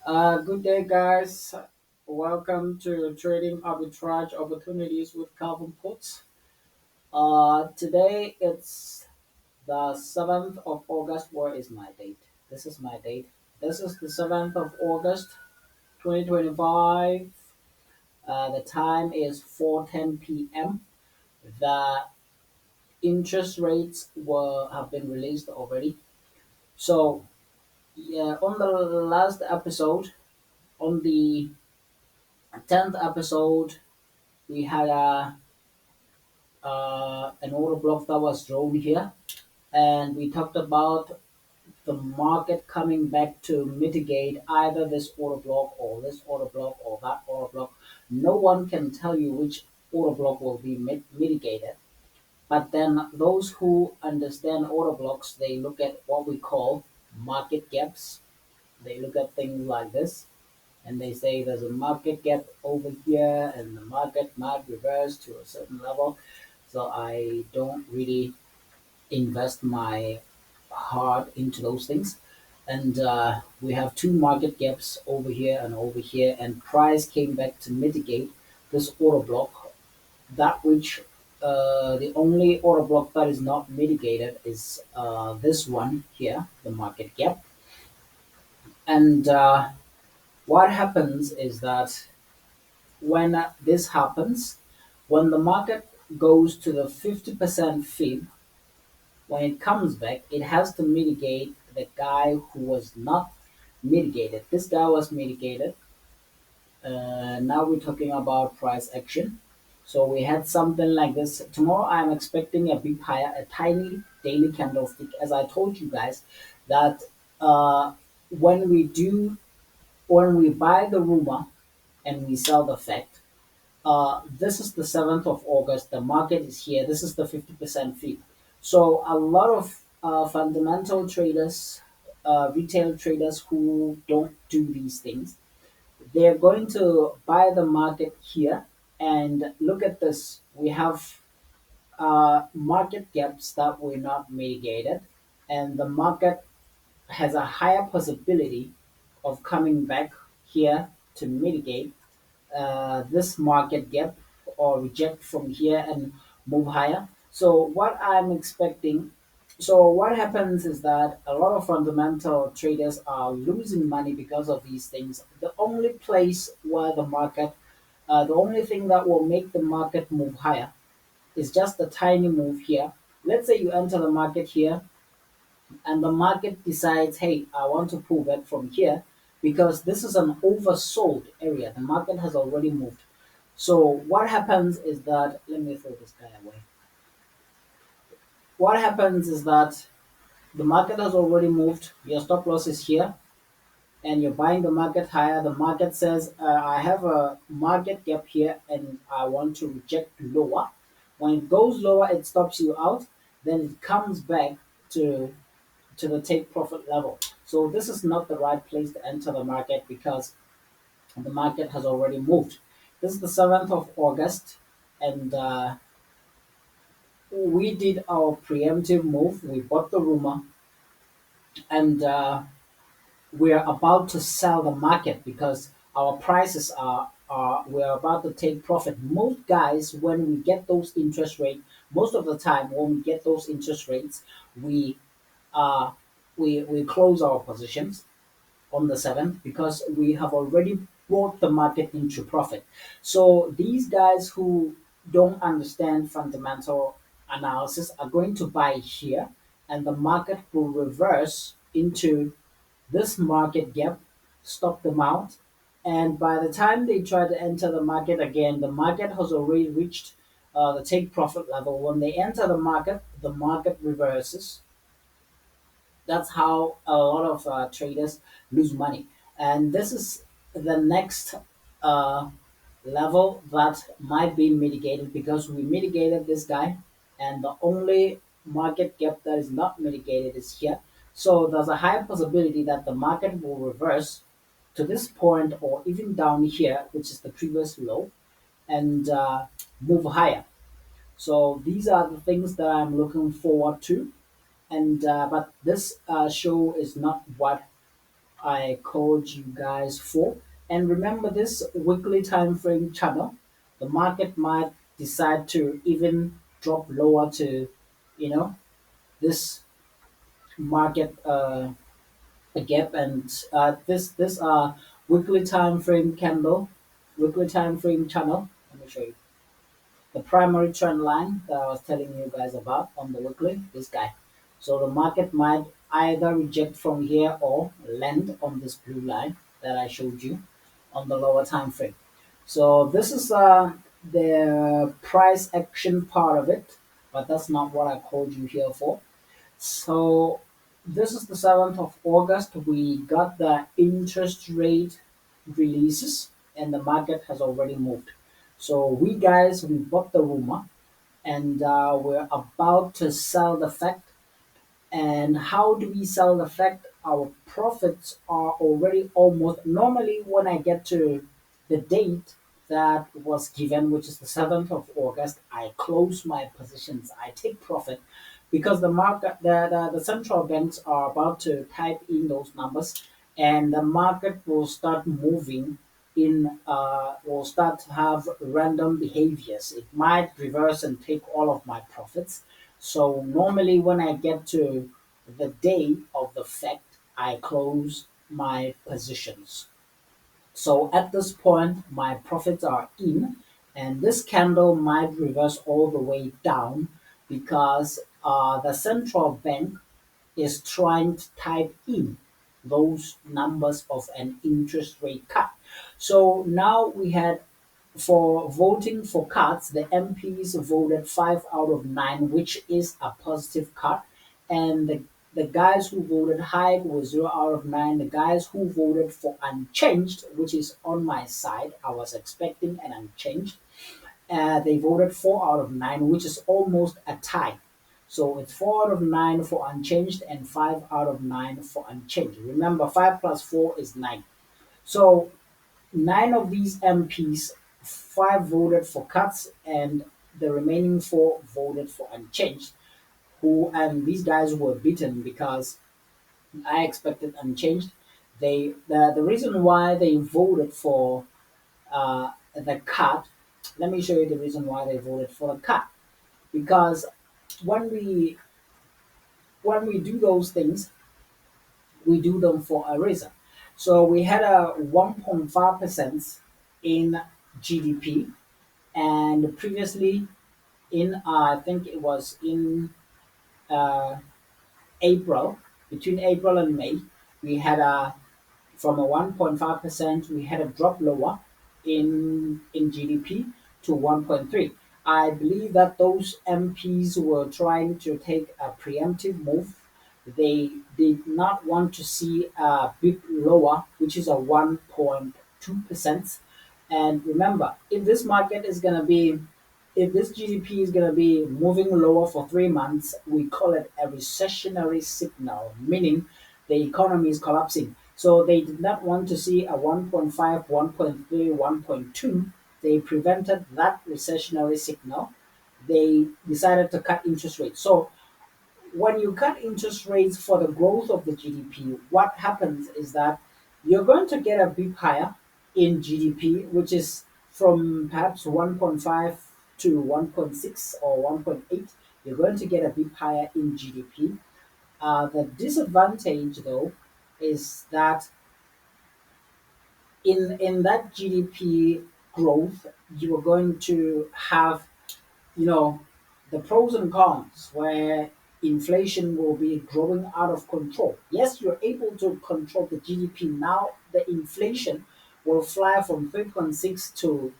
Good day, guys. Welcome to Trading Arbitrage Opportunities with Carbon Puts. Today it's the 7th of August. Where is my date? This is my date. This is the 7th of August, 2025. The time is 4:10 p.m. The interest rates were have been released already. So, yeah, on the last episode, on the 10th episode, we had an order block that was drawn here, and we talked about the market coming back to mitigate either this order block or this order block or that order block. No one can tell you which order block will be mitigated. But then those who understand order blocks, they look at what we call market gaps. They look at things like this and they say there's a market gap over here and the market might reverse to a certain level. So I don't really invest my heart into those things. And we have two market gaps over here and over here, and price came back to mitigate this order block. That which the only order block that is not mitigated is this one here, the market gap. And what happens is that when this happens, when the market goes to the 50% fib, when it comes back, it has to mitigate the guy who was not mitigated. This guy was mitigated. Now we're talking about price action. So we had something like this. Tomorrow I'm expecting a big higher, a tiny daily candlestick. As I told you guys, that when we do, when we buy the rumor and we sell the fact, this is the 7th of August. The market is here. This is the 50% fee. So a lot of fundamental traders, retail traders who don't do these things, they're going to buy the market here and look at this. We have market gaps that were not mitigated, and the market has a higher possibility of coming back here to mitigate this market gap or reject from here and move higher. So what I'm expecting, so what happens is that a lot of fundamental traders are losing money because of these things. The only place where the market, the only thing that will make the market move higher is just a tiny move here. Let's say you enter the market here and the market decides, hey, I want to pull back from here because this is an oversold area. The market has already moved. So what happens is that, let me throw this guy away. What happens is that the market has already moved. Your stop loss is here, and you're buying the market higher. The market says, I have a market gap here, and I want to reject lower. When it goes lower, it stops you out. Then it comes back to the take profit level. So this is not the right place to enter the market because the market has already moved. This is the 7th of August, and we did our preemptive move. We bought the rumor, and we're about to sell the market because our prices are we're about to take profit. Most guys, when we get those interest rates, most of the time when we get those interest rates, we uh, we close our positions on the 7th because we have already brought the market into profit. So these guys who don't understand fundamental analysis are going to buy here and the market will reverse into this market gap, stop them out. And by the time they try to enter the market again, the market has already reached the take profit level. When they enter the market reverses. That's how a lot of traders lose money. And this is the next uh, level that might be mitigated because we mitigated this guy, and the only market gap that is not mitigated is here. So there's a high possibility that the market will reverse to this point or even down here, which is the previous low, and move higher. So these are the things that I'm looking forward to, and but this show is not what I called you guys for. And remember this weekly time frame channel, the market might decide to even drop lower to, you know, this market gap and this weekly time frame candle, weekly time frame channel. Let me show you the primary trend line that I was telling you guys about on the weekly, this guy. So the market might either reject from here or land on this blue line that I showed you on the lower time frame. So this is the price action part of it, but that's not what I called you here for. So this is the 7th of August. We got the interest rate releases and the market has already moved. So we bought the rumor and we're about to sell the fact. And how do we sell the fact? Our profits are already almost normally when I get to the date that was given, which is the 7th of August, I close my positions. I take profit because the market, the central banks are about to type in those numbers, and the market will start moving in. Will start to have random behaviors. It might reverse and take all of my profits. So normally when I get to the day of the fact, I close my positions. So at this point, my profits are in, and this candle might reverse all the way down because the central bank is trying to type in those numbers of an interest rate cut. So now we had for voting for cuts, the MPs voted 5 out of 9, which is a positive cut. And the guys who voted high was 0 out of 9. The guys who voted for unchanged, which is on my side, I was expecting an unchanged. They voted 4 out of 9, which is almost a tie. So it's 4 out of 9 for unchanged and 5 out of 9 for unchanged. Remember, 5 plus 4 is 9. So 9 of these MPs, 5 voted for cuts, and the remaining 4 voted for unchanged. Who and these guys were beaten because I expected unchanged. The reason why they voted for the cut. Let me show you the reason why they voted for the cut. Because when we when we do those things, we do them for a reason. So we had a 1.5% in GDP, and previously in I think it was in uh, April, between April and May, we had a from a 1.5% we had a drop lower in GDP to 1.3. I believe that those MPs were trying to take a preemptive move. They did not want to see a big lower, which is a 1.2%. And remember, if this GDP is going to be moving lower for 3 months, we call it a recessionary signal, meaning the economy is collapsing. So they did not want to see a 1.5, 1.3, 1.2. They prevented that recessionary signal. They decided to cut interest rates. So when you cut interest rates for the growth of the GDP, what happens is that you're going to get a bit higher in GDP, which is from perhaps 1.5 to 1.6 or 1.8. You're going to get a bit higher in GDP. The disadvantage, though, is that in that GDP growth, you are going to have you know, the pros and cons where inflation will be growing out of control. Yes, you're able to control the GDP. Now the inflation will fly from 3.6 to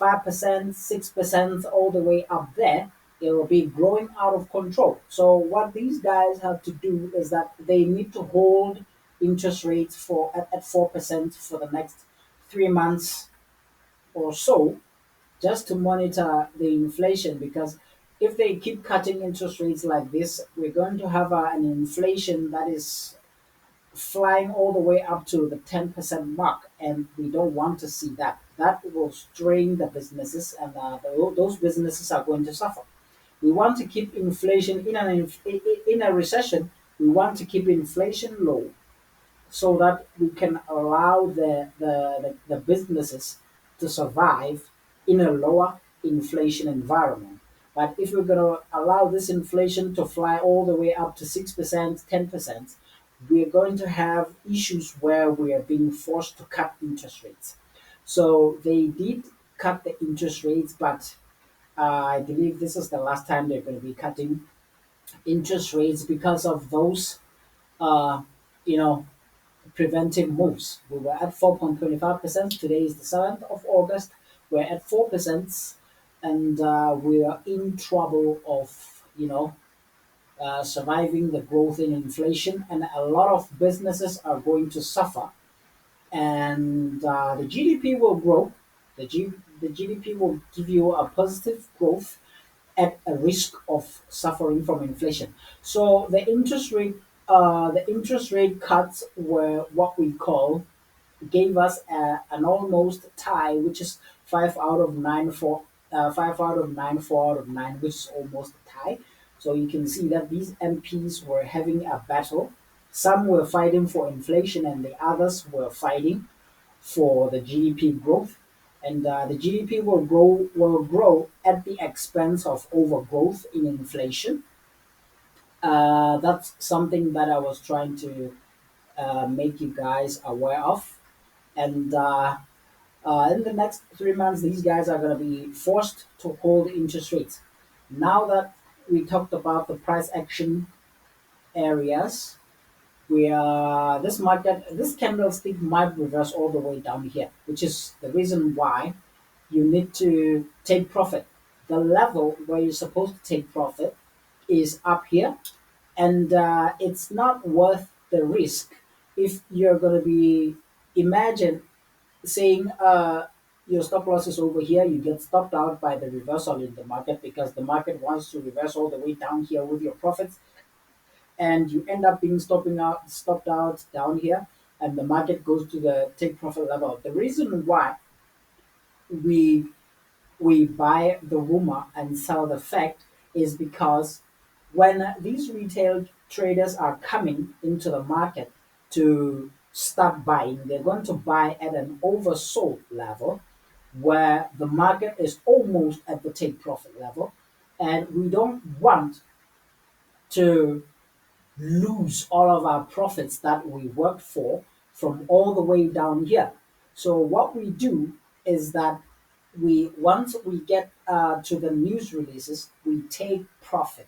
5%, 6%, all the way up there. It will be growing out of control. So what these guys have to do is that they need to hold interest rates at 4% for the next 3 months or so just to monitor the inflation because if they keep cutting interest rates like this, we're going to have an inflation that is flying all the way up to the 10% mark, and we don't want to see that. That will strain the businesses, and those businesses are going to suffer. We want to keep inflation in a recession. We want to keep inflation low so that we can allow the businesses to survive in a lower inflation environment. But if we're going to allow this inflation to fly all the way up to 6%, 10%, we're going to have issues where we are being forced to cut interest rates. So they did cut the interest rates, but I believe this is the last time they're going to be cutting interest rates because of those, uh, you know, preventive moves. We were at 4.25%. Today is the 7th of August. We're at 4%, and we are in trouble of, surviving the growth in inflation, and a lot of businesses are going to suffer. And the GDP will grow. The GDP will give you a positive growth at a risk of suffering from inflation. So the interest rate cuts were what we call gave us an almost tie, which is 5 out of 9 for 5 out of 9, 4 out of 9, which is almost a tie. So you can see that these MPs were having a battle. Some were fighting for inflation, and the others were fighting for the GDP growth. And the GDP will grow at the expense of overgrowth in inflation. That's something that I was trying to make you guys aware of. And in the next 3 months, these guys are going to be forced to hold interest rates. Now that we talked about the price action areas, this candlestick might reverse all the way down here, which is the reason why you need to take profit. The level where you're supposed to take profit is up here, and it's not worth the risk if you're going to be imagine saying your stop loss is over here, you get stopped out by the reversal in the market because the market wants to reverse all the way down here with your profits, and you end up being stopped out down here, and the market goes to the take profit level. The reason why we we buy the rumor and sell the fact is because when these retail traders are coming into the market to start buying, they're going to buy at an oversold level where the market is almost at the take profit level. And we don't want to lose all of our profits that we worked for from all the way down here. So what we do is that we once we get to the news releases, we take profit.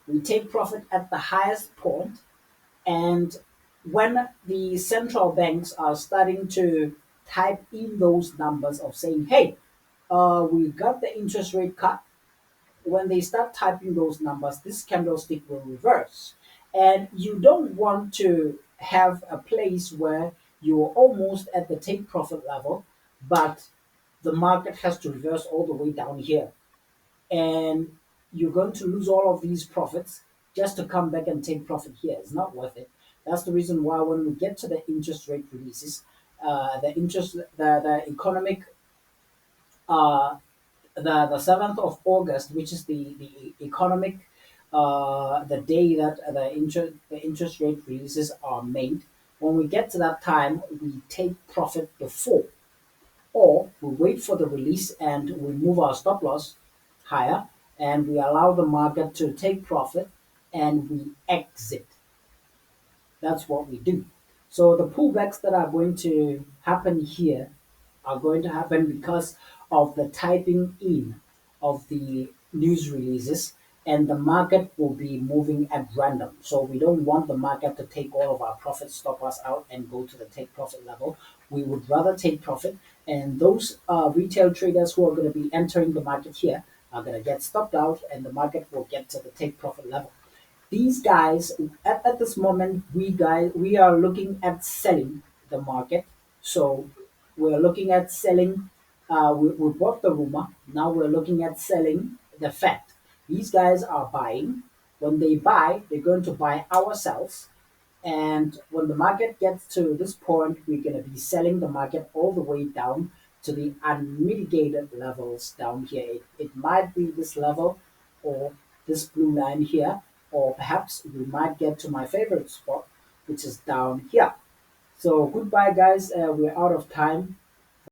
We take profit at the highest point, and when the central banks are starting to type in those numbers of saying, "Hey, we got the interest rate cut," when they start typing those numbers, this candlestick will reverse. And you don't want to have a place where you're almost at the take profit level, but the market has to reverse all the way down here. And you're going to lose all of these profits just to come back and take profit here. It's not worth it. That's the reason why when we get to the interest rate releases, the economic uh, the 7th of August, which is the economic the day that the interest rate releases are made. When we get to that time, we take profit before, or we wait for the release and we move our stop loss higher, and we allow the market to take profit, and we exit. That's what we do. So the pullbacks that are going to happen here are going to happen because of the typing in of the news releases, and the market will be moving at random. So we don't want the market to take all of our profits, stop us out, and go to the take profit level. We would rather take profit, and those retail traders who are going to be entering the market here are going to get stopped out, and the market will get to the take profit level. These guys at this moment, we are looking at selling the market. So we're looking at selling. We bought the rumor. Now we're looking at selling the fact. These guys are buying. When they buy, they're going to buy ourselves. And when the market gets to this point, we're going to be selling the market all the way down to the unmitigated levels down here. It might be this level, or this blue line here, or perhaps we might get to my favorite spot, which is down here. So goodbye, guys. We're out of time.